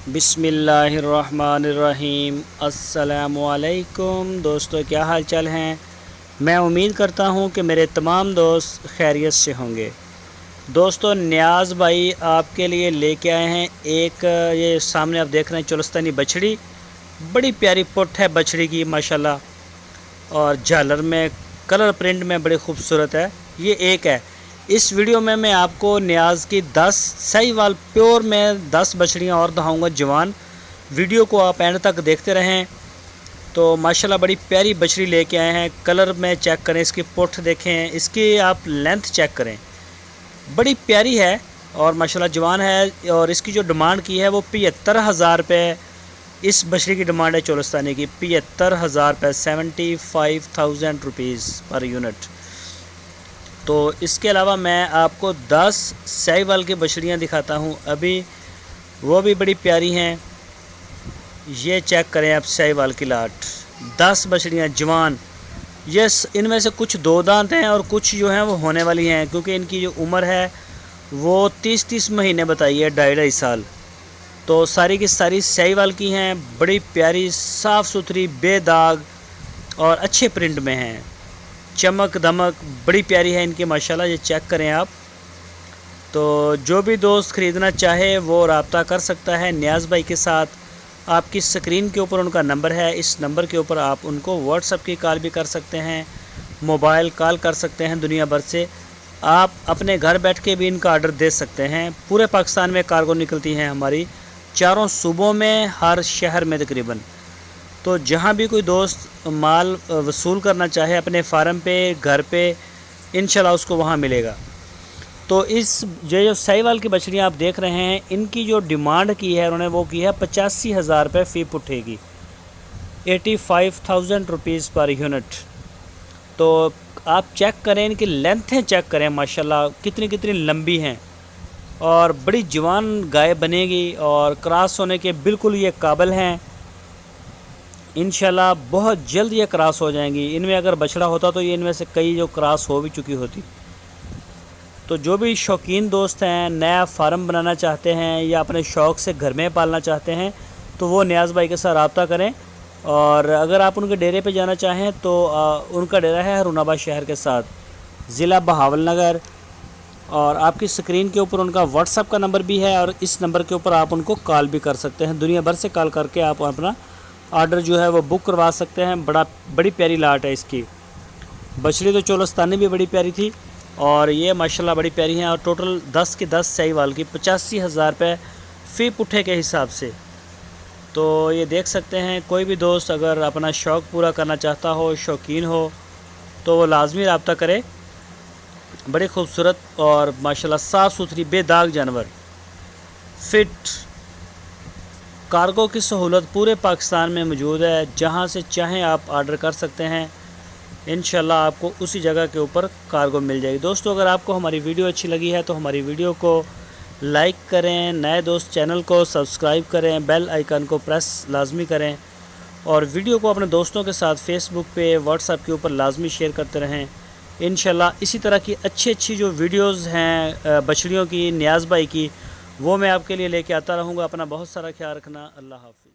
बिस्मिल्लाहिर्रहमानिर्रहीम। अस्सलामुअलैकुम दोस्तों, क्या हाल चाल हैं। मैं उम्मीद करता हूं कि मेरे तमाम दोस्त खैरियत से होंगे। दोस्तों, नियाज़ भाई आपके लिए लेके आए हैं एक ये सामने आप देख रहे हैं चुलस्तानी बछड़ी। बड़ी प्यारी पुट है बछड़ी की माशाल्लाह, और झालर में कलर प्रिंट में बड़ी खूबसूरत है। ये एक है। इस वीडियो में मैं आपको नियाज़ की 10 साहिवाल प्योर में 10 बछड़ियाँ और दिखाऊंगा जवान। वीडियो को आप एंड तक देखते रहें। तो माशाल्लाह बड़ी प्यारी बछड़ी लेके आए हैं। कलर में चेक करें, इसकी पुठ देखें, इसकी आप लेंथ चेक करें, बड़ी प्यारी है और माशाल्लाह जवान है। और इसकी जो डिमांड की है वो 75,000 रुपये इस बछड़ी की डिमांड है चोलस्तानी की। 75,000 रुपये, 75,000 रुपीज़ पर यूनिट। तो इसके अलावा मैं आपको 10 साहिवाल की बछड़ियाँ दिखाता हूँ अभी, वो भी बड़ी प्यारी हैं। ये चेक करें आप साहिवाल की लाट, 10 बछड़ियाँ जवान। ये इनमें से कुछ 2 दांत हैं और कुछ जो हैं वो होने वाली हैं, क्योंकि इनकी जो उम्र है वो 30-30 महीने बताई है, 2.5 साल। तो सारी की सारी साहिवाल की हैं, बड़ी प्यारी साफ़ सुथरी बेदाग और अच्छे प्रिंट में हैं। चमक दमक बड़ी प्यारी है इनकी माशाल्लाह। ये चेक करें आप। तो जो भी दोस्त ख़रीदना चाहे वो रब्ता कर सकता है नियाज़ भाई के साथ। आपकी स्क्रीन के ऊपर उनका नंबर है, इस नंबर के ऊपर आप उनको व्हाट्सएप की कॉल भी कर सकते हैं, मोबाइल कॉल कर सकते हैं। दुनिया भर से आप अपने घर बैठ के भी इनका आर्डर दे सकते हैं। पूरे पाकिस्तान में कार्गो निकलती हैं हमारी, चारों सूबों में, हर शहर में तकरीबन। तो जहाँ भी कोई दोस्त माल वसूल करना चाहे अपने फार्म पे, घर पे, इंशाल्लाह उसको वहाँ मिलेगा। तो इस जो साहिवाल की बछड़ियाँ आप देख रहे हैं, इनकी जो डिमांड की है उन्होंने वो की है 85,000 रुपये फ़ी पुट्ठेगी, 85,000 रुपीज़ पर यूनिट। तो आप चेक करें, इनकी लेंथें चेक करें माशाल्लाह कितनी कितनी लंबी हैं, और बड़ी जवान गाय बनेगी और क्रॉस होने के बिल्कुल ये काबिल हैं। इंशाल्लाह बहुत जल्द ये क्रॉस हो जाएंगी। इनमें अगर बछड़ा होता तो ये इनमें से कई जो क्रॉस हो भी चुकी होती। तो जो भी शौकीन दोस्त हैं, नया फार्म बनाना चाहते हैं या अपने शौक़ से घर में पालना चाहते हैं, तो वो नियाज़ भाई के साथ रब्ता करें। और अगर आप उनके डेरे पे जाना चाहें तो उनका डेरा है हरूनाबाद शहर के साथ, ज़िला बहावलनगर। और आपकी स्क्रीन के ऊपर उनका व्हाट्सएप का नंबर भी है, और इस नंबर के ऊपर आप उनको कॉल भी कर सकते हैं। दुनिया भर से कॉल करके आप अपना आर्डर जो है वो बुक करवा सकते हैं। बड़ी प्यारी लाट है इसकी बछड़ी। तो चोलस्तानी भी बड़ी प्यारी थी, और ये माशाल्लाह बड़ी प्यारी हैं। और टोटल 10 की 10 साहिवाल की 85,000 रुपये फ़ी पुट्ठे के हिसाब से। तो ये देख सकते हैं, कोई भी दोस्त अगर अपना शौक़ पूरा करना चाहता हो, शौकीन हो, तो वो लाजमी रब्ता करे। बड़े खूबसूरत और माशाल्लाह साफ़ सुथरी बेदाग जानवर, फिट। कार्गो की सहूलत पूरे पाकिस्तान में मौजूद है, जहां से चाहें आप आर्डर कर सकते हैं। इंशाल्लाह आपको उसी जगह के ऊपर कार्गो मिल जाएगी। दोस्तों, अगर आपको हमारी वीडियो अच्छी लगी है तो हमारी वीडियो को लाइक करें, नए दोस्त चैनल को सब्सक्राइब करें, बेल आइकन को प्रेस लाजमी करें, और वीडियो को अपने दोस्तों के साथ फेसबुक पे, व्हाट्सएप के ऊपर लाजमी शेयर करते रहें। इंशाल्लाह इसी तरह की अच्छी जो वीडियोज़ हैं बछड़ियों की, नियाज़ भाई की, वो मैं आपके लिए लेके आता रहूँगा। अपना बहुत सारा ख्याल रखना। अल्लाह हाफ़िज़।